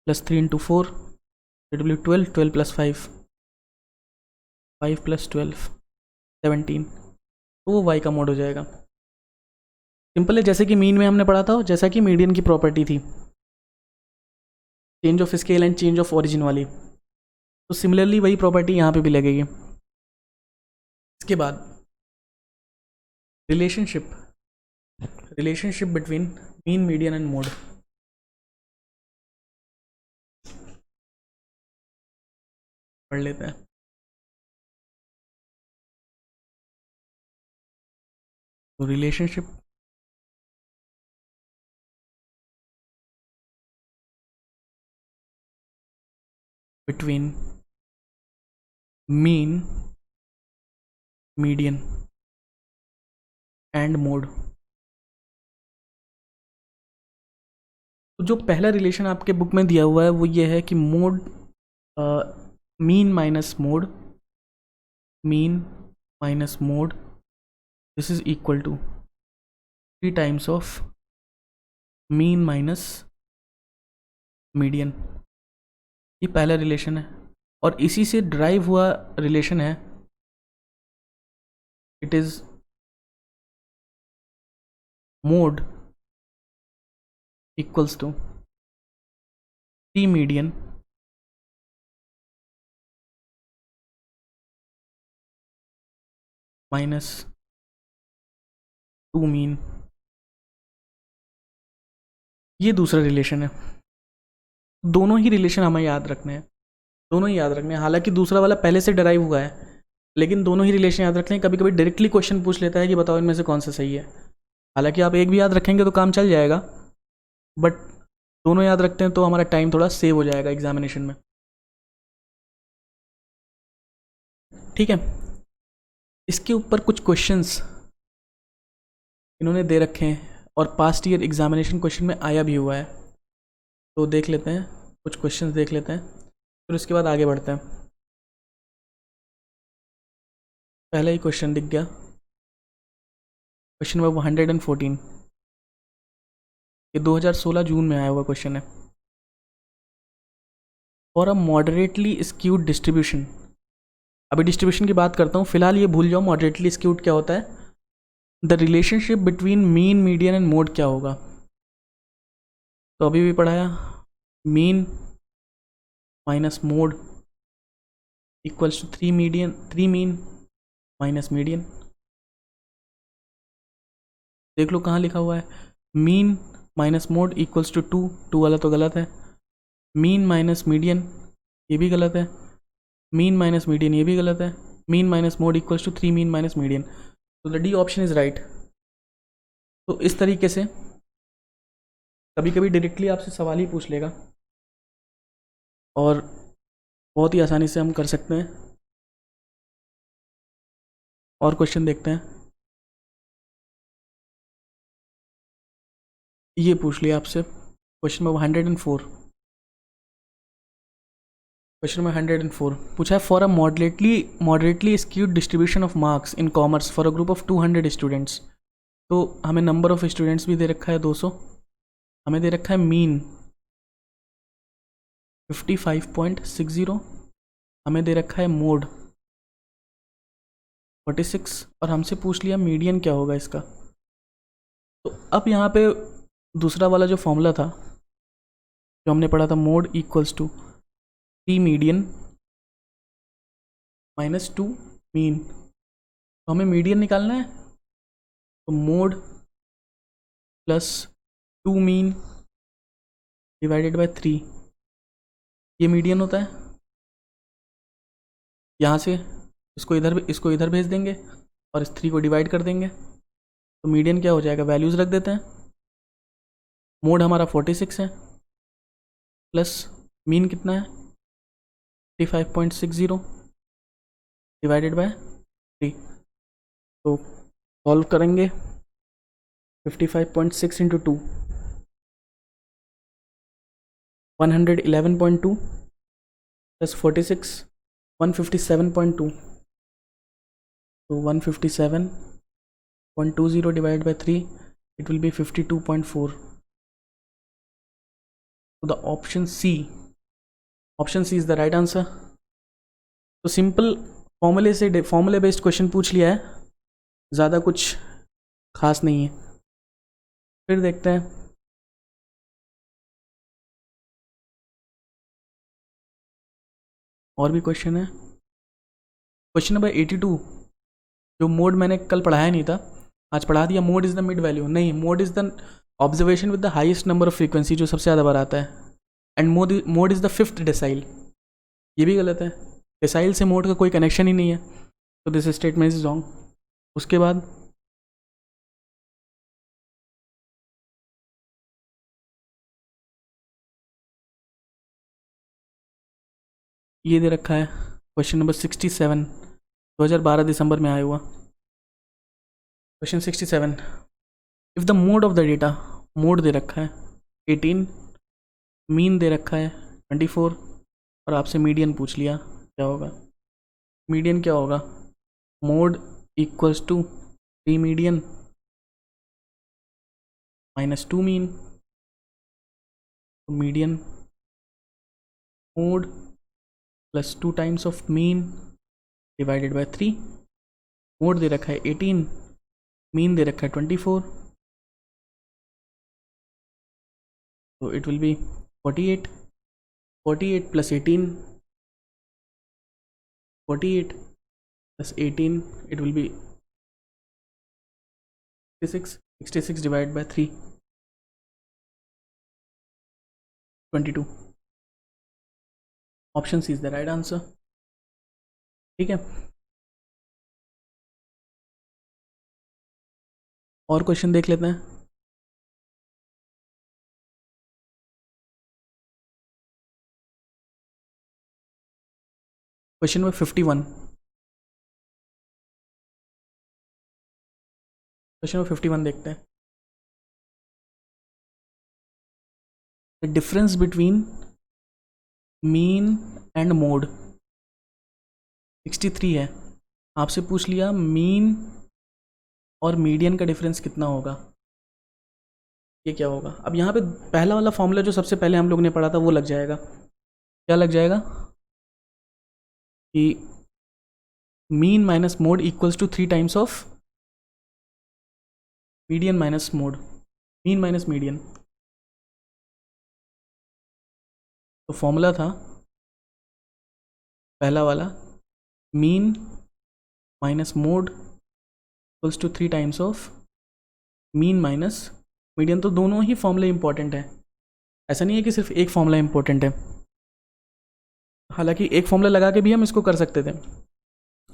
+ 3 into 4, it will B 12, 12 + 5, 5 + 12 17, तो वो y का मोड हो जाएगा। सिंपल है, जैसे कि मीन में हमने पढ़ा था, जैसा कि मीडियन की प्रॉपर्टी थी, change of scale and change of origin वाली, तो सिमिलरली वही प्रॉपर्टी यहाँ पे भी लगेगी। इसके बाद relationship between mean, median and mode. पढ़ लेते हैं। तो relationship between mean, median and mode. तो जो पहला रिलेशन आपके बुक में दिया हुआ है वो ये है कि mode, mean minus mode, mean minus mode, this is equal to 3 times of mean minus median. ये पहला रिलेशन है और इसी से ड्राइव हुआ रिलेशन है, it is mode equals to 3 median minus 2 mean. ये दूसरा रिलेशन है। दोनों ही रिलेशन हमें याद रखने हैं, दोनों ही याद रखने हैं। हालांकि दूसरा वाला पहले से डराइव हुआ है, लेकिन दोनों ही रिलेशन याद रखने हैं। कभी कभी डायरेक्टली क्वेश्चन पूछ लेता है कि बताओ इनमें से कौन सा सही है। हालांकि आप एक भी याद रखेंगे तो काम चल जाएगा, बट दोनों याद रखते हैं तो हमारा टाइम थोड़ा सेव हो जाएगा एग्जामिनेशन में। ठीक है, इसके ऊपर कुछ क्वेश्चंस इन्होंने दे रखे हैं और पास्ट ईयर एग्जामिनेशन क्वेश्चन में आया भी हुआ है, तो देख लेते हैं, कुछ क्वेश्चंस देख लेते हैं, फिर उसके बाद आगे बढ़ते हैं। पहला ही क्वेश्चन दिख गया, क्वेश्चन नंबर 114, ये 2016 जून में आया हुआ क्वेश्चन है। For a moderately skewed distribution, अभी डिस्ट्रीब्यूशन की बात करता हूँ, फिलहाल ये भूल जाओ मॉडरेटली स्क्यूड क्या होता है। The relationship between mean, median and mode क्या होगा? तो अभी भी पढ़ाया, mean minus mode equals to 3 mean minus median. देख लो कहाँ लिखा हुआ है, mean minus mode equals to 2 वाला तो गलत है, मीन माइनस मीडियन ये भी गलत है, मीन माइनस मीडियन ये भी गलत है, mean minus mode equals to 3 mean minus median, तो the D option is right. तो इस तरीके से कभी कभी डायरेक्टली आपसे सवाल ही पूछ लेगा और बहुत ही आसानी से हम कर सकते हैं। और क्वेश्चन देखते हैं, ये पूछ लिया आपसे क्वेश्चन नंबर 104, क्वेश्चन नंबर 104 पूछा है, for a moderately skewed distribution of marks in commerce for a group of 200 students. तो हमें नंबर ऑफ स्टूडेंट्स भी दे रखा है 200, हमें दे रखा है मीन 55.60, हमें दे रखा है मोड 46 और हमसे पूछ लिया मीडियन क्या होगा इसका। तो अब यहाँ पे दूसरा वाला जो फॉर्मूला था जो हमने पढ़ा था, mode equals to 3 median minus 2 mean, तो हमें मीडियन निकालना है, तो mode plus 2 mean divided by 3, ये मीडियन होता है। यहाँ से इसको इधर भेज देंगे और इस 3 को डिवाइड कर देंगे, तो मीडियन क्या हो जाएगा, वैल्यूज़ रख देते हैं। मोड हमारा 46 है प्लस मीन कितना है 55.60 डिवाइडेड बाय 3, तो सॉल्व करेंगे 55.6 इंटू 2 111.2, प्लस 46 157.2, तो 157.20 divide by 3 it will be 52.4. So the option C is the right answer. तो सिंपल फॉर्मूले बेस्ड क्वेश्चन पूछ लिया है, ज़्यादा कुछ खास नहीं है। फिर देखते हैं और भी क्वेश्चन है। क्वेश्चन नंबर 82, जो मोड मैंने कल पढ़ाया नहीं था, आज पढ़ा दिया। Mode is the mid value, नहीं, mode is the observation with the highest number of frequency, जो सबसे ज़्यादा बार आता है। And mode is the fifth decile, ये भी गलत है। डेसाइल से मोड का कोई कनेक्शन ही नहीं है, तो दिस स्टेटमेंट इज रॉन्ग। उसके बाद ये दे रखा है क्वेश्चन नंबर 67, 2012 दिसंबर में आया हुआ question 67। If the mode of the data, mode दे रखा है 18, मीन दे रखा है 24, और आपसे मीडियन पूछ लिया, क्या होगा? मीडियन क्या होगा? Mode equals to 3 median minus 2 mean, तो median mode plus 2 times of mean divided by 3। Mode दे रखा है 18, मीन दे रखा है 24, तो it will be 48 plus 18, 48 plus 18, it will be 66 divide by 3, 22। Option C is the right answer. ठीक है, और क्वेश्चन देख लेते हैं। क्वेश्चन नंबर 51, क्वेश्चन नंबर 51 देखते हैं। The difference between mean and mode 63 है। आपसे पूछ लिया मीन और मीडियन का डिफरेंस कितना होगा, ये क्या होगा? अब यहाँ पे पहला वाला फॉर्मूला जो सबसे पहले हम लोग ने पढ़ा था वो लग जाएगा। क्या लग जाएगा? कि mean minus mode equals to 3 times of median minus mode, mean minus median. तो फॉर्मूला था पहला वाला, mean minus mode equals to 3 times of mean minus median. तो दोनों ही फॉर्मूले इंपॉर्टेंट है, ऐसा नहीं है कि सिर्फ एक फॉर्मूला इंपॉर्टेंट है। हालांकि एक फॉर्मूला लगा के भी हम इसको कर सकते थे,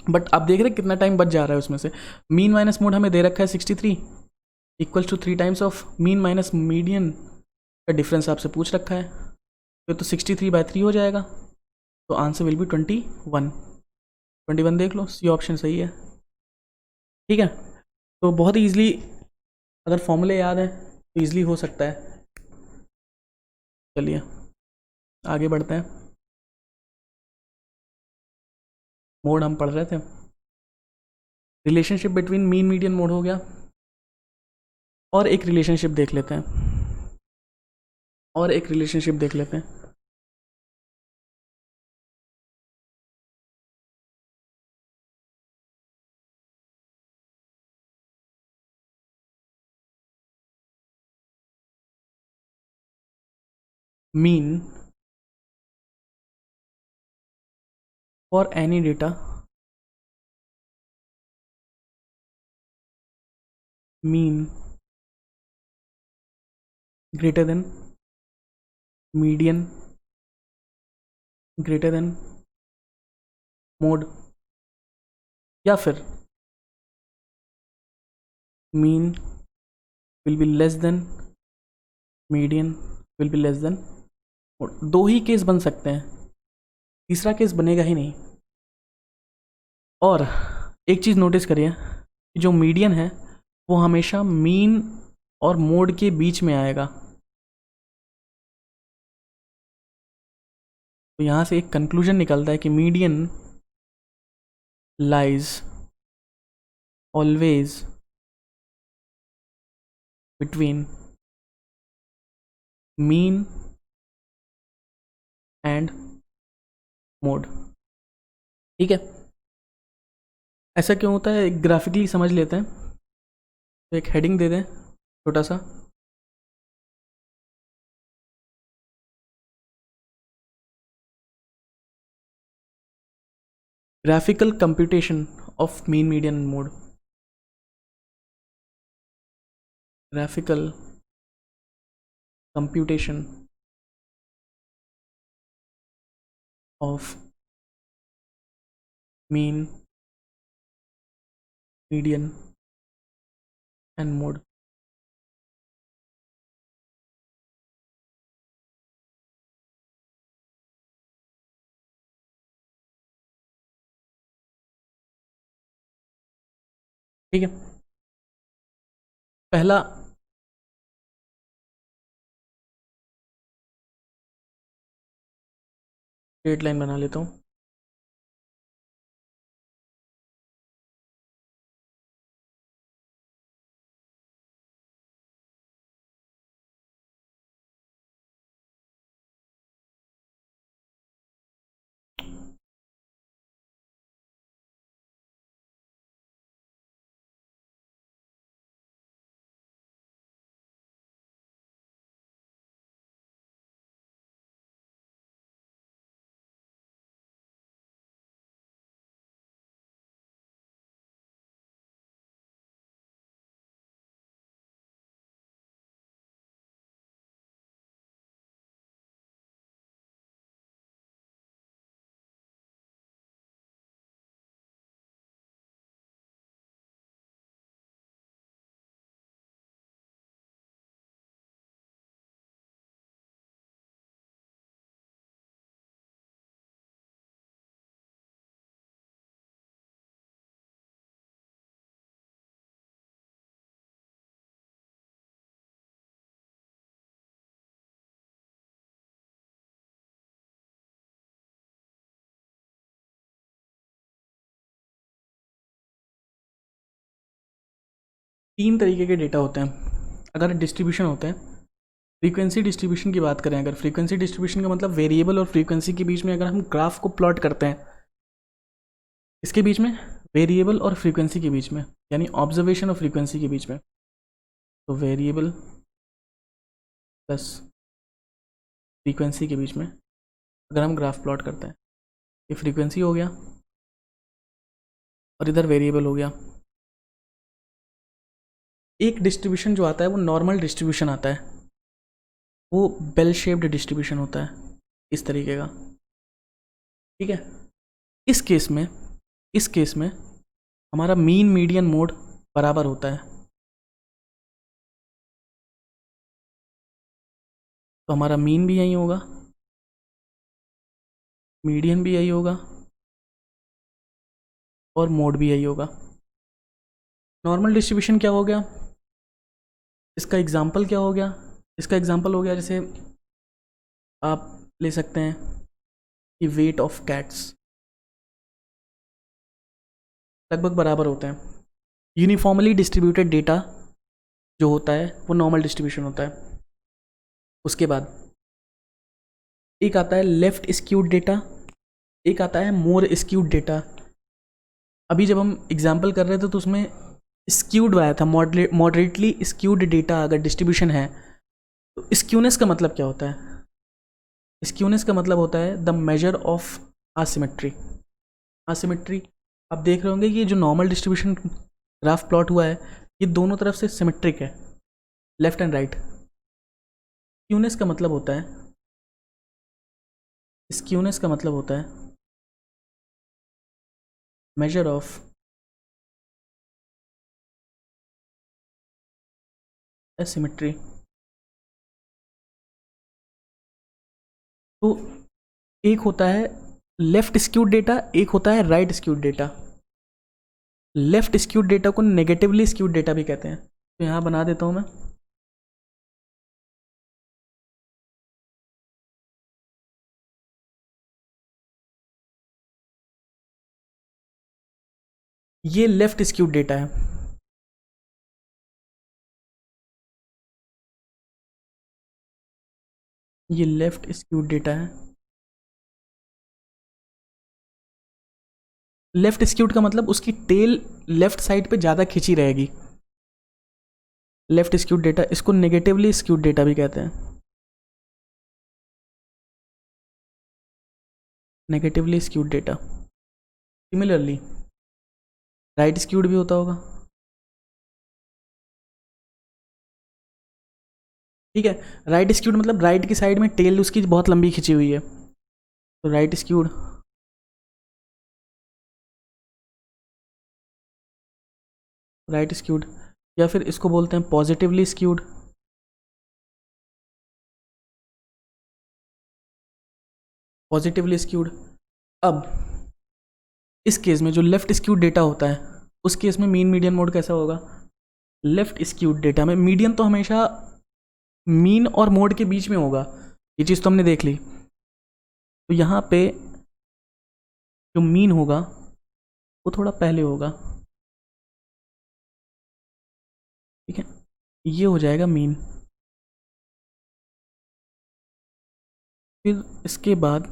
बट आप देख रहे हैं कितना टाइम बच जा रहा है उसमें से। मीन माइनस मोड हमें दे रखा है 63 equals to 3 times of mean minus median का डिफरेंस आपसे पूछ रखा है, तो 63/3 हो जाएगा। तो आंसर विल बी 21 देख लो, सी ऑप्शन सही है। ठीक है, तो बहुत ही ईजिली अगर फॉर्मूले याद है तो ईजिली हो सकता है। चलिए आगे बढ़ते हैं। मोड हम पढ़ रहे थे, relationship between mean median mode हो गया। और एक रिलेशनशिप देख लेते हैं, mean for any data mean greater than median greater than mode, या फिर mean will be less than median will be less than mode। दो ही केस बन सकते हैं, तीसरा केस बनेगा ही नहीं। और एक चीज़ नोटिस करिए, जो मीडियन है वो हमेशा मीन और मोड के बीच में आएगा। तो यहाँ से एक कंक्लूजन निकलता है कि median lies always between mean and mode. ठीक है, ऐसा क्यों होता है एक ग्राफिकली समझ लेते हैं। तो एक हेडिंग दे दें छोटा सा, graphical computation of mean median mode. Graphical computation of mean median and mode. ठीक है, पहला स्ट्रेट लाइन बना लेता हूँ। तीन तरीके के डेटा होते हैं अगर डिस्ट्रीब्यूशन होते हैं। फ्रीक्वेंसी डिस्ट्रीब्यूशन की बात करें, अगर फ्रीक्वेंसी डिस्ट्रीब्यूशन का मतलब वेरिएबल और फ्रीक्वेंसी के बीच में अगर हम ग्राफ को प्लॉट करते हैं, इसके बीच में वेरिएबल और फ्रीक्वेंसी के बीच में, यानी ऑब्जर्वेशन और फ्रीक्वेंसी के बीच में, तो वेरिएबल प्लस फ्रीक्वेंसी के बीच में अगर हम ग्राफ प्लॉट करते हैं, ये फ्रीक्वेंसी हो गया और इधर वेरिएबल हो गया। एक डिस्ट्रीब्यूशन जो आता है वो नॉर्मल डिस्ट्रीब्यूशन आता है, वो बेल शेप्ड डिस्ट्रीब्यूशन होता है इस तरीके का। ठीक है, इस केस में हमारा मीन मीडियन मोड बराबर होता है, तो हमारा मीन भी यही होगा, मीडियन भी यही होगा और मोड भी यही होगा। नॉर्मल डिस्ट्रीब्यूशन क्या हो गया, इसका एग्जांपल क्या हो गया, इसका एग्जांपल हो गया जैसे आप ले सकते हैं कि वेट ऑफ कैट्स लगभग बराबर होते हैं। यूनिफॉर्मली डिस्ट्रीब्यूटेड डेटा जो होता है वो नॉर्मल डिस्ट्रीब्यूशन होता है। उसके बाद एक आता है लेफ्ट स्क्यूड डेटा, एक आता है मोर स्क्यूड डेटा। अभी जब हम एग्जांपल कर रहे थे तो उसमें स्क्यूड आया था, मॉडरेटली स्क्यूड डेटा अगर डिस्ट्रीब्यूशन है तो स्क्यूनेस का मतलब क्या होता है, स्क्यूनेस का मतलब होता है द मेजर ऑफ आसिमेट्री। आसिमेट्री आप देख रहे होंगे कि ये जो नॉर्मल डिस्ट्रीब्यूशन ग्राफ प्लॉट हुआ है ये दोनों तरफ से सिमेट्रिक है, लेफ्ट एंड राइट। स्क्यूनेस का मतलब होता है, स्क्यूनेस का मतलब होता है मेजर ऑफ एसिमेट्री। तो एक होता है लेफ्ट स्क्यूड डेटा, एक होता है right skewed data. Left skewed data को नेगेटिवली स्क्यूड डेटा भी कहते हैं। तो यहाँ बना देता हूँ मैं, ये लेफ्ट स्क्यूड डेटा है। ये लेफ्ट स्क्यूड डेटा है। लेफ्ट स्क्यूड का मतलब उसकी टेल लेफ्ट साइड पे ज़्यादा खिंची रहेगी। लेफ्ट स्क्यूड डेटा, इसको नेगेटिवली स्क्यूड डेटा भी कहते हैं। Negatively skewed data. Similarly right skewed भी होता होगा। ठीक है, राइट स्क्यूड मतलब राइट की साइड में टेल उसकी बहुत लंबी खिंची हुई है, तो राइट स्क्यूड। राइट स्क्यूड, या फिर इसको बोलते हैं पॉजिटिवली स्क्यूड। Positively skewed. अब इस केस में जो लेफ्ट स्क्यूड डेटा होता है, उस केस में मीन मीडियन मोड कैसा होगा? लेफ्ट स्क्यूड डेटा में मीडियन तो हमेशा मीन और मोड के बीच में होगा, ये चीज़ तो हमने देख ली। तो यहाँ पे जो मीन होगा वो थोड़ा पहले होगा। ठीक है, ये हो जाएगा मीन। फिर इसके बाद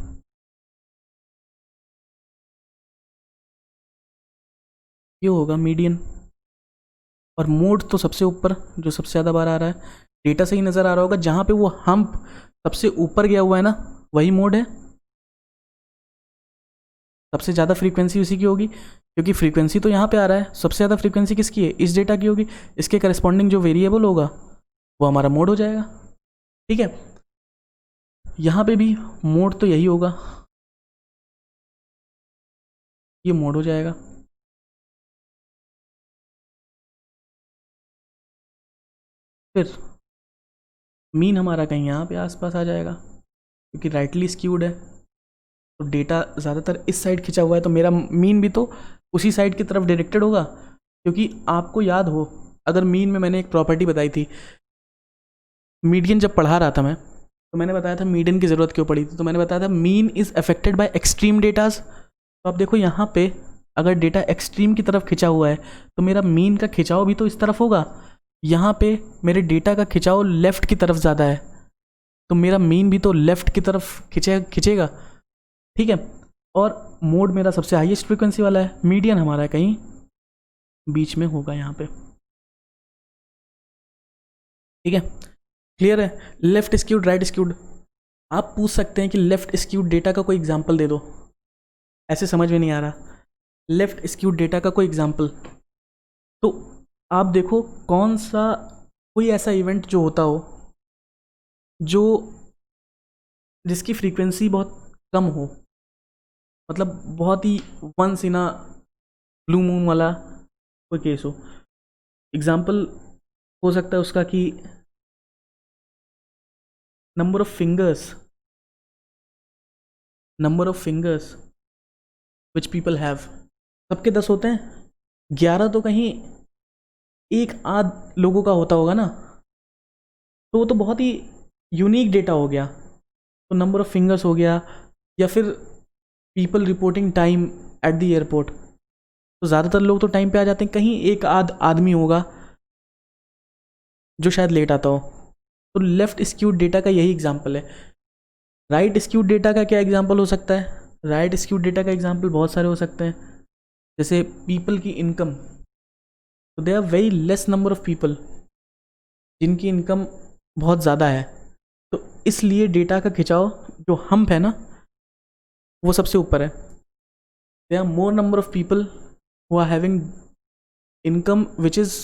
ये होगा मीडियन, और मोड तो सबसे ऊपर, जो सबसे ज़्यादा बार आ रहा है। डेटा से ही नज़र आ रहा होगा, जहाँ पे वो हम्प सबसे ऊपर गया हुआ है ना, वही मोड है। सबसे ज़्यादा फ्रीक्वेंसी उसी की होगी, क्योंकि फ्रीक्वेंसी तो यहाँ पे आ रहा है। सबसे ज़्यादा फ्रीक्वेंसी किसकी है? इस डेटा की होगी। इसके करस्पॉन्डिंग जो वेरिएबल होगा वो हमारा मोड हो जाएगा। ठीक है, यहाँ पे भी मोड तो यही होगा, ये मोड हो जाएगा। फिर मीन हमारा कहीं यहाँ पे आसपास आ जाएगा, क्योंकि राइटली स्क्यूड है, तो डेटा ज़्यादातर इस साइड खिंचा हुआ है, तो मेरा मीन भी तो उसी साइड की तरफ डायरेक्टेड होगा। क्योंकि आपको याद हो, अगर मीन में मैंने एक प्रॉपर्टी बताई थी, मीडियन जब पढ़ा रहा था मैं, तो मैंने बताया था मीडियन की ज़रूरत क्यों पड़ी थी। तो मैंने बताया था mean is affected by extreme datas. तो आप देखो यहाँ पे, अगर डेटा एक्सट्रीम की तरफ खिंचा हुआ है, तो मेरा मीन का खिंचाव भी तो इस तरफ होगा। यहाँ पे मेरे डेटा का खिंचाव लेफ़्ट की तरफ ज़्यादा है, तो मेरा मीन भी तो लेफ़्ट की तरफ खिंचेगा। ठीक है, और मोड मेरा सबसे हाईएस्ट फ्रीक्वेंसी वाला है, मीडियन हमारा कहीं बीच में होगा यहाँ पे। ठीक है, क्लियर है? Left skewed right skewed. आप पूछ सकते हैं कि लेफ्ट स्क्यूड डेटा का कोई एग्जांपल दे दो, ऐसे समझ में नहीं आ रहा। लेफ्ट स्क्यूड डेटा का कोई एग्जांपल, तो आप देखो कौन सा कोई ऐसा इवेंट जो होता हो, जो जिसकी फ्रीक्वेंसी बहुत कम हो, मतलब बहुत ही once in a blue moon वाला कोई केस हो। एग्जांपल हो सकता है उसका कि number of fingers, number of fingers which people have. सबके 10 होते हैं, 11 तो कहीं एक आध लोगों का होता होगा ना, तो वो तो बहुत ही यूनिक डेटा हो गया। तो नंबर ऑफ फिंगर्स हो गया, या फिर people reporting time at the airport, तो ज़्यादातर लोग तो टाइम पे आ जाते हैं, कहीं एक आध आदमी होगा जो शायद लेट आता हो। तो लेफ्ट स्क्यूड डेटा का यही एग्जाम्पल है। राइट स्क्यूड डेटा का क्या एग्जाम्पल हो सकता है? राइट स्क्यूड डेटा का एग्जाम्पल बहुत सारे हो सकते हैं, जैसे पीपल की इनकम। तो they are very less number of people जिनकी इनकम बहुत ज़्यादा है, तो इसलिए डेटा का खिंचाव जो हम्प है ना, वो सबसे ऊपर है। They are more number of people who are having income which is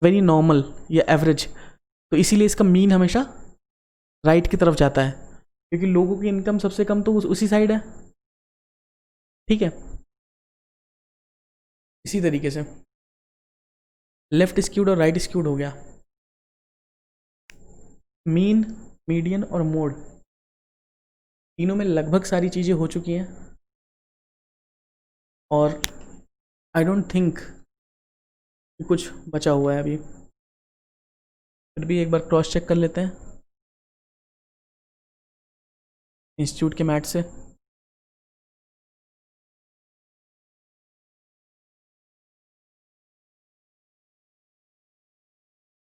very normal या एवरेज, तो इसीलिए इसका मीन हमेशा राइट की तरफ जाता है, क्योंकि लोगों की इनकम सबसे कम तो उसी साइड है। ठीक है, इसी तरीके से लेफ्ट स्क्यूड और राइट स्क्यूड हो गया। मीन, मीडियन और मोड, तीनों में लगभग सारी चीज़ें हो चुकी हैं, और आई डोंट थिंक कुछ बचा हुआ है अभी। फिर भी एक बार क्रॉस चेक कर लेते हैं इंस्टीट्यूट के मैट से।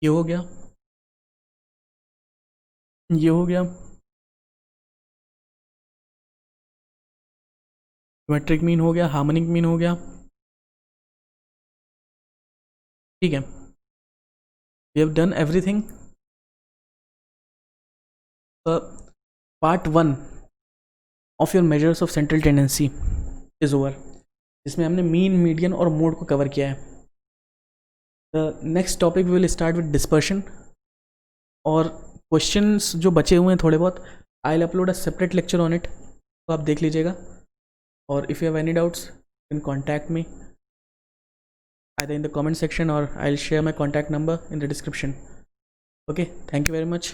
ये हो गया, ये हो गया, ज्योमेट्रिक मीन हो गया, हार्मोनिक मीन हो गया। ठीक है, we have done everything. Part 1 of your measures of central tendency is over, जिसमें हमने मीन, मीडियन और मोड को कवर किया है। The next topic will start with dispersion, और क्वेश्चंस जो बचे हुए हैं थोड़े बहुत, I will upload a separate lecture on it, तो आप देख लीजिएगा। और if you have any doubts can contact me either in the comment section, or I'll share my contact number in the description. Okay, thank you very much.